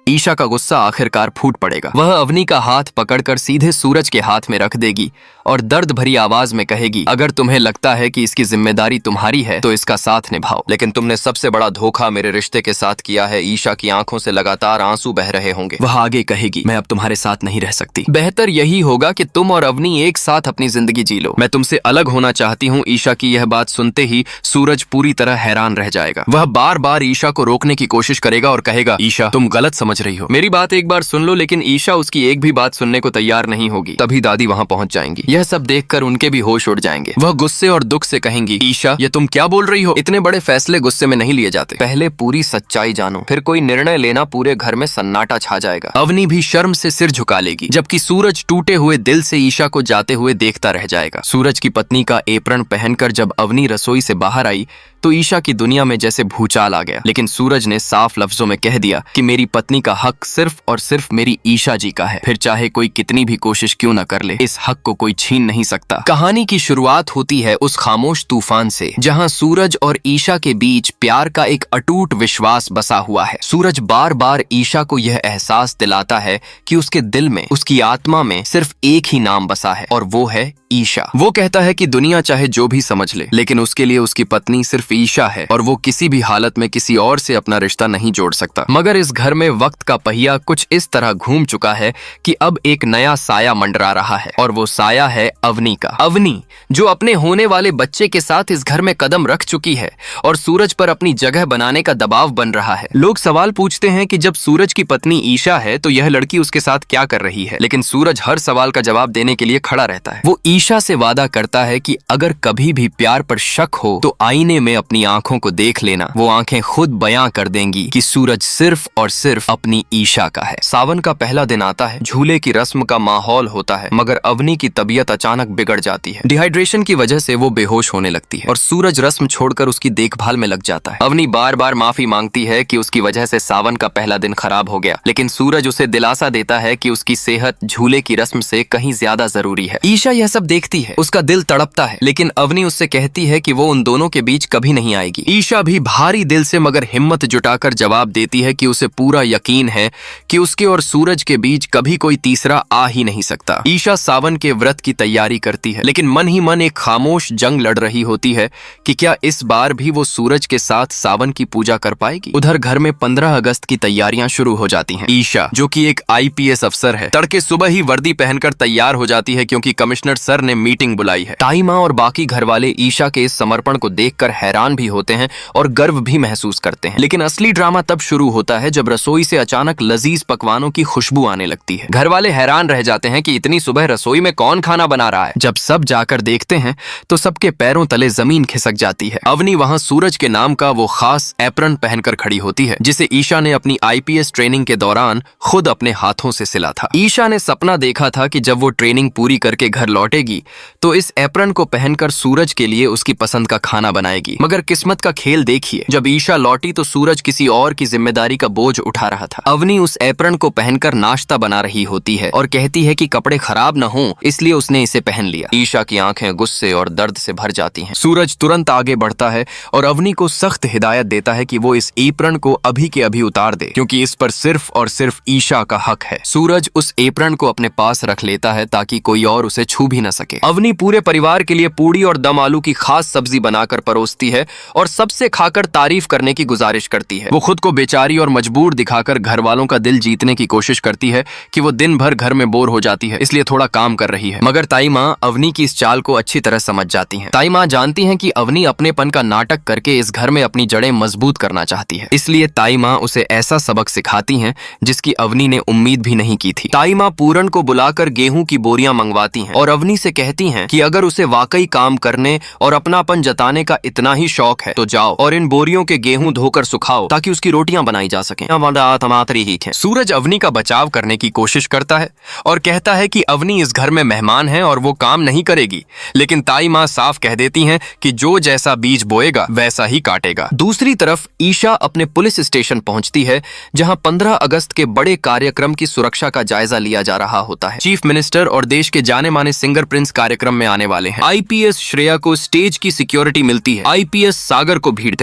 ईशा का गुस्सा आखिरकार फूट पड़ेगा। वह अवनी का हाथ पकड़कर सीधे सूरज के हाथ में रख देगी और दर्द भरी आवाज में कहेगी, अगर तुम्हें लगता है कि इसकी जिम्मेदारी तुम्हारी है तो इसका साथ निभाओ, लेकिन तुमने सबसे बड़ा धोखा मेरे रिश्ते के साथ किया है। ईशा की आंखों से लगातार आंसू बह रहे होंगे। वह आगे कहेगी, मैं अब तुम्हारे साथ नहीं रह सकती। बेहतर यही होगा कि तुम और अवनी एक साथ अपनी जिंदगी जी लो। मैं तुमसे अलग होना चाहती हूँ। ईशा की यह बात सुनते ही सूरज पूरी तरह हैरान रह जाएगा। वह बार बार ईशा को रोकने की कोशिश करेगा और कहेगा, ईशा तुम गलत समझ रही हो, मेरी बात एक बार सुन लो। लेकिन ईशा उसकी एक भी बात सुनने को तैयार नहीं होगी। तभी दादी वहाँ पहुँच जाएंगी। यह सब देखकर उनके भी होश उड़ जाएंगे। वह गुस्से और दुख से कहेंगी, ईशा ये तुम क्या बोल रही हो? इतने बड़े फैसले गुस्से में नहीं लिए जाते। पहले पूरी सच्चाई जानो, फिर कोई निर्णय लेना। पूरे घर में सन्नाटा छा जाएगा। अवनी भी शर्म से सिर झुका लेगी, जबकि सूरज टूटे हुए दिल से ईशा को जाते हुए देखता रह जाएगा। सूरज की पत्नी का एप्रन पहनकर जब अवनी रसोई से बाहर आई तो ईशा की दुनिया में जैसे भूचाल आ गया। लेकिन सूरज ने साफ लफ्जों में कह दिया कि मेरी पत्नी का हक सिर्फ और सिर्फ मेरी ईशा जी का है। फिर चाहे कोई कितनी भी कोशिश क्यों न कर ले, इस हक को कोई छीन नहीं सकता। कहानी की शुरुआत होती है उस खामोश तूफान से जहां सूरज और ईशा के बीच प्यार का एक अटूट विश्वास बसा हुआ है। सूरज बार बार ईशा को यह एहसास दिलाता है कि उसके दिल में, उसकी आत्मा में सिर्फ एक ही नाम बसा है और वो है ईशा। वो कहता है कि दुनिया चाहे जो भी समझ ले, लेकिन उसके लिए उसकी पत्नी सिर्फ ईशा है और वो किसी भी हालत में किसी और से अपना रिश्ता नहीं जोड़ सकता। मगर इस घर में वक्त का पहिया कुछ इस तरह घूम चुका है कि अब एक नया साया मंडरा रहा है और वो साया है अवनी का। अवनी जो अपने होने वाले बच्चे के साथ इस घर में कदम रख चुकी है और सूरज पर अपनी जगह बनाने का दबाव बन रहा है। लोग सवाल पूछते हैं कि जब सूरज की पत्नी ईशा है तो यह लड़की उसके साथ क्या कर रही है, लेकिन सूरज हर सवाल का जवाब देने के लिए खड़ा रहता है। वो ईशा से वादा करता है कि अगर कभी भी प्यार पर शक हो तो आईने में अपनी आंखों को देख लेना। वो आंखें खुद बयां कर देंगी कि सूरज सिर्फ और सिर्फ अपनी ईशा का है। सावन का पहला दिन आता है। झूले की रस्म का माहौल होता है, मगर अवनी की तबीयत अचानक बिगड़ जाती है। डिहाइड्रेशन की वजह से वो बेहोश होने लगती है और सूरज रस्म छोड़कर उसकी देखभाल में लग जाता है। अवनी बार बार माफी मांगती है कि उसकी वजह से सावन का पहला दिन खराब हो गया, लेकिन सूरज उसे दिलासा देता है कि उसकी सेहत झूले की रस्म से कहीं ज्यादा जरूरी है। ईशा यह सब देखती है, उसका दिल तड़पता है, लेकिन अवनी उससे कहती है कि वो उन दोनों के बीच कभी नहीं आएगी। ईशा भी भारी दिल से मगर हिम्मत जुटाकर जवाब देती है कि उसे पूरा यकीन है कि उसके और सूरज के बीच कभी कोई तीसरा आ ही नहीं सकता। ईशा सावन के व्रत की तैयारी करती है, लेकिन मन ही मन एक खामोश जंग लड़ रही होती है कि क्या इस बार भी वो सूरज के साथ सावन की पूजा कर पाएगी। उधर घर में 15 अगस्त की तैयारियां शुरू हो जाती हैं। ईशा जो कि एक IPS अफसर है, तड़के सुबह ही वर्दी पहनकर तैयार हो जाती है क्योंकि कमिश्नर सर ने मीटिंग बुलाई है। ताई माँ और बाकी घर वाले ईशा के इस समर्पण को देखकर हैरान भी होते हैं और गर्व भी महसूस करते हैं। लेकिन असली ड्रामा तब शुरू होता है जब रसोई से अचानक लजीज पकवानों की खुशबू आने लगती है। घर वाले हैरान रह जाते हैं कि इतनी सुबह रसोई में कौन खाना बना रहा है। जब सब जाकर देखते हैं तो सबके पैरों तले जमीन खिसक जाती है। अवनी वहां सूरज के नाम का वो खास एप्रन पहनकर खड़ी होती है जिसे ईशा ने अपनी IPS ट्रेनिंग के दौरान खुद अपने हाथों से सिला था। ईशा ने सपना देखा था कि जब वो ट्रेनिंग पूरी करके घर लौटेगी तो इस एप्रन को पहनकर सूरज के लिए उसकी पसंद का खाना बनाएगी। मगर किस्मत का खेल देखिए, जब ईशा लौटी तो सूरज किसी और की जिम्मेदारी का बोझ उठा रहा था। अवनी उस एप्रन को पहनकर नाश्ता बना रही होती है और कहती है कि कपड़े खराब न हो इसलिए उसने इसे पहन लिया। ईशा की आंखें गुस्से और दर्द से भर जाती हैं। सूरज तुरंत आगे बढ़ता है और अवनी को सख्त हिदायत देता है कि वो इस एप्रन को अभी के अभी उतार दे क्योंकि इस पर सिर्फ और सिर्फ ईशा का हक है। सूरज उस एप्रन को अपने पास रख लेता है ताकि कोई और उसे छू भी न सके। अवनी पूरे परिवार के लिए पूड़ी और दम आलू की खास सब्जी बनाकर परोसती है और सबसे खाकर तारीफ करने की गुजारिश करती है। वो खुद को बेचारी और मजबूर दिखाकर घर वालों का दिल जीतने की कोशिश करती है कि वो दिन भर घर में बोर हो जाती है, इसलिए थोड़ा काम कर रही है। मगर ताई माँ अवनी की इस चाल को अच्छी तरह समझ जाती हैं। ताई माँ जानती हैं कि अवनी अपनेपन का नाटक करके इस घर में अपनी जड़ें मजबूत करना चाहती है, इसलिए ताई माँ उसे ऐसा सबक सिखाती हैं जिसकी अवनी ने उम्मीद भी नहीं की थी। ताई माँ पूरन को बुलाकर गेहूं की बोरियां मंगवाती हैं और अवनी से कहती हैं कि अगर उसे वाकई काम करने और अपनापन जताने का इतना ही शौक है तो जाओ और इन बोरियों के गेहूं धोकर सुखाओ ताकि उसकी रोटियां बनाई जा सकें। सूरज अवनी का बचाव करने की कोशिश करता है और कहता है कि अवनी इस घर में मेहमान है और वो काम नहीं करेगी, लेकिन ताई माँ साफ कह देती हैं कि जो जैसा बीज बोएगा वैसा ही काटेगा। दूसरी तरफ ईशा अपने पुलिस स्टेशन पहुंचती है जहां 15 अगस्त के बड़े कार्यक्रम की सुरक्षा का जायजा लिया जा रहा होता है। चीफ मिनिस्टर और देश के जाने माने सिंगर प्रिंस कार्यक्रम में आने वाले हैं। IPS श्रेया को स्टेज की सिक्योरिटी मिलती है। IPS सागर को भीड़